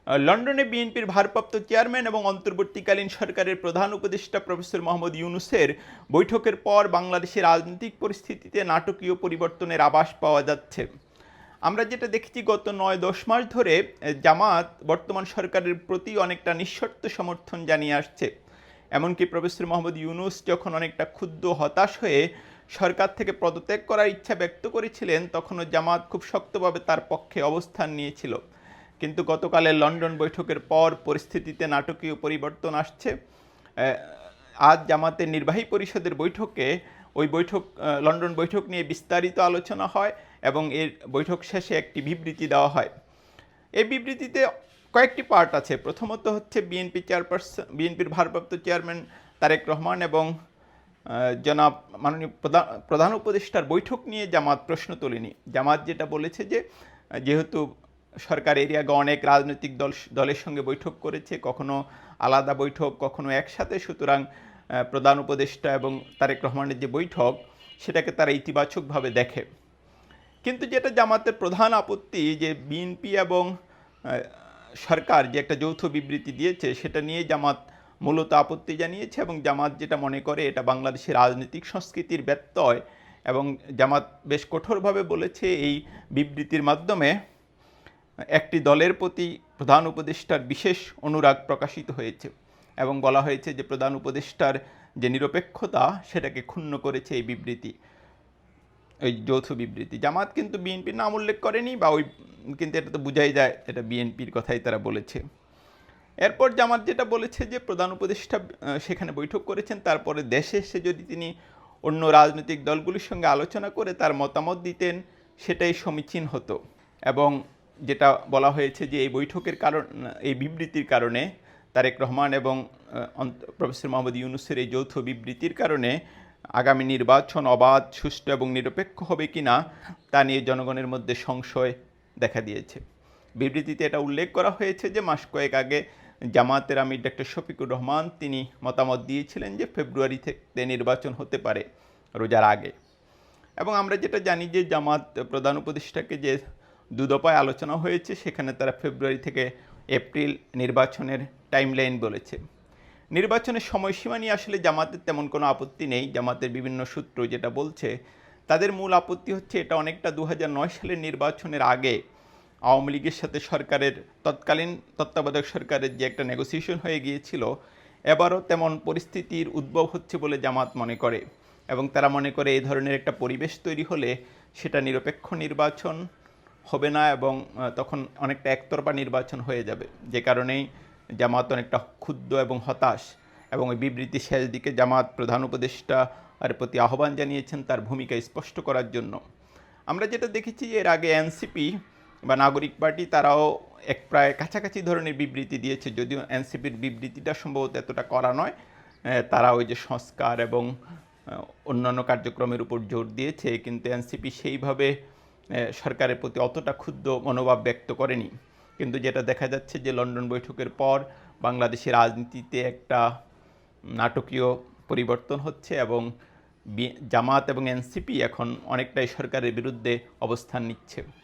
লন্ডনে বিএনপির ভারপ্রাপ্ত চেয়ারম্যান এবং অন্তর্বর্তীকালীন সরকারের প্রধান উপদেষ্টা প্রফেসর মোহাম্মদ ইউনূসের বৈঠকের পর বাংলাদেশের রাজনৈতিক পরিস্থিতিতে নাটকীয় পরিবর্তনের আভাস পাওয়া যাচ্ছে। আমরা যেটা দেখেছি গত ৯-১০ মাস ধরে জামাত বর্তমান সরকারের প্রতি অনেকটা নিঃশর্ত সমর্থন জানিয়ে আসছে। এমনকি প্রফেসর মোহাম্মদ ইউনূস যখন অনেকটা ক্ষুব্ধ হতাশ হয়ে সরকার থেকে পদত্যাগ করার ইচ্ছা ব্যক্ত করেছিলেন, তখনও জামাত খুব শক্তভাবে তার পক্ষে অবস্থান নিয়েছিল। কিন্তু গতকালের লন্ডন বৈঠকের পর পরিস্থিতিতে নাটকীয় পরিবর্তন আসছে। আজ জামাতের নির্বাহী পরিষদের বৈঠকে লন্ডন বৈঠক নিয়ে বিস্তারিত আলোচনা হয় এবং এর বৈঠক শেষে একটি বিবৃতি দেওয়া হয়। এই বিবৃতিতে কয়েকটি পার্ট আছে। প্রথমত হচ্ছে বিএনপির ভারপ্রাপ্ত চেয়ারম্যান তারেক রহমান এবং জনাব মাননীয় প্রধান উপদেষ্টার বৈঠক নিয়ে জামাত প্রশ্ন তোলেনি। জামাত যেটা বলেছে যে যেহেতু সরকার এর আগে অনেক রাজনৈতিক দলের সঙ্গে বৈঠক করেছে, কখনো আলাদা বৈঠক, কখনো একসাথে, সুতরাং প্রধান উপদেষ্টা এবং তারেক রহমানের যে বৈঠক সেটাকে তারা ইতিবাচকভাবে দেখে। কিন্তু যেটা জামাতের প্রধান আপত্তি, যে বিএনপি এবং সরকার যে একটা যৌথ বিবৃতি দিয়েছে সেটা নিয়ে জামাত মূলত আপত্তি জানিয়েছে এবং জামাত যেটা মনে করে এটা বাংলাদেশের রাজনৈতিক সংস্কৃতির ব্যত্যয়। এবং জামাত বেশ কঠোরভাবে বলেছে এই বিবৃতির মাধ্যমে একটি দলের প্রতি প্রধান উপদেষ্টার বিশেষ অনুরাগ প্রকাশিত হয়েছে এবং বলা হয়েছে যে প্রধান উপদেষ্টার যে নিরপেক্ষতা সেটাকে ক্ষুণ্ণ করেছে এই বিবৃতি, ওই যৌথ বিবৃতি। জামাত কিন্তু বিএনপির নাম উল্লেখ করেনি, কিন্তু এটা তো বোঝাই যায় এটা বিএনপির কথাই তারা বলেছে। এরপর জামাত যেটা বলেছে যে প্রধান উপদেষ্টা সেখানে বৈঠক করেছেন, তারপরে দেশে এসে যদি তিনি অন্য রাজনৈতিক দলগুলির সঙ্গে আলোচনা করে তার মতামত দিতেন সেটাই সমীচীন হতো। এবং যেটা বলা হয়েছে যে এই বিবৃতির কারণে তারেক রহমান এবং প্রফেসর মোহাম্মদ ইউনূসের এই যৌথ বিবৃতির কারণে আগামী নির্বাচন অবাধ, সুষ্ঠু এবং নিরপেক্ষ হবে কিনা তা নিয়ে জনগণের মধ্যে সংশয় দেখা দিয়েছে। বিবৃতিতে এটা উল্লেখ করা হয়েছে যে মাস কয়েক আগে জামাতের আমির ডক্টর শফিকুর রহমান তিনি মতামত দিয়েছিলেন যে ফেব্রুয়ারি থেকে নির্বাচন হতে পারে, রোজার আগে। এবং আমরা যেটা জানি যে জামাত প্রধান উপদেষ্টাকে যে দুদফায় আলোচনা হয়েছে সেখানে তারা ফেব্রুয়ারি থেকে এপ্রিল নির্বাচনের টাইমলাইন বলেছে। নির্বাচনের সময়সীমা নিয়ে আসলে জামাতের তেমন কোনো আপত্তি নেই। জামাতের বিভিন্ন সূত্র যেটা বলছে, তাদের মূল আপত্তি হচ্ছে এটা অনেকটা 2009 সালের নির্বাচনের আগে আওয়ামী লীগের সাথে সরকারের তৎকালীন তত্ত্বাবধায়ক সরকারের যে একটা নেগোসিয়েশন হয়ে গিয়েছিল, এবারও তেমন পরিস্থিতির উদ্ভব হচ্ছে বলে জামাত মনে করে। এবং তারা মনে করে এই ধরনের একটা পরিবেশ তৈরি হলে সেটা নিরপেক্ষ নির্বাচন হবে না এবং তখন অনেকটা একতরফা নির্বাচন হয়ে যাবে। যে কারণেই জামাত অনেকটা ক্ষুব্ধ এবং হতাশ। এবং ওই বিবৃতি শেষ দিকে জামাত প্রধান উপদেষ্টা আর প্রতি আহ্বান জানিয়েছেন তার ভূমিকা স্পষ্ট করার জন্য। আমরা যেটা দেখেছি এর আগে এনসিপি বা নাগরিক পার্টি তারাও প্রায় কাছাকাছি ধরনের বিবৃতি দিয়েছে, যদিও এনসিপির বিবৃতিটা সম্ভবত এতটা করা নয়। তারা ওই যে সংস্কার এবং অন্যান্য কার্যক্রমের উপর জোর দিয়েছে, কিন্তু এনসিপি সেইভাবে সরকারের প্রতি অতটা ক্ষুব্ধ মনোভাব ব্যক্ত করেনি। কিন্তু যেটা দেখা যাচ্ছে যে লন্ডন বৈঠকের পর বাংলাদেশের রাজনীতিতে একটা নাটকীয় পরিবর্তন হচ্ছে এবং জামাত এবং এনসিপি এখন অনেকটাই সরকারের বিরুদ্ধে অবস্থান নিচ্ছে।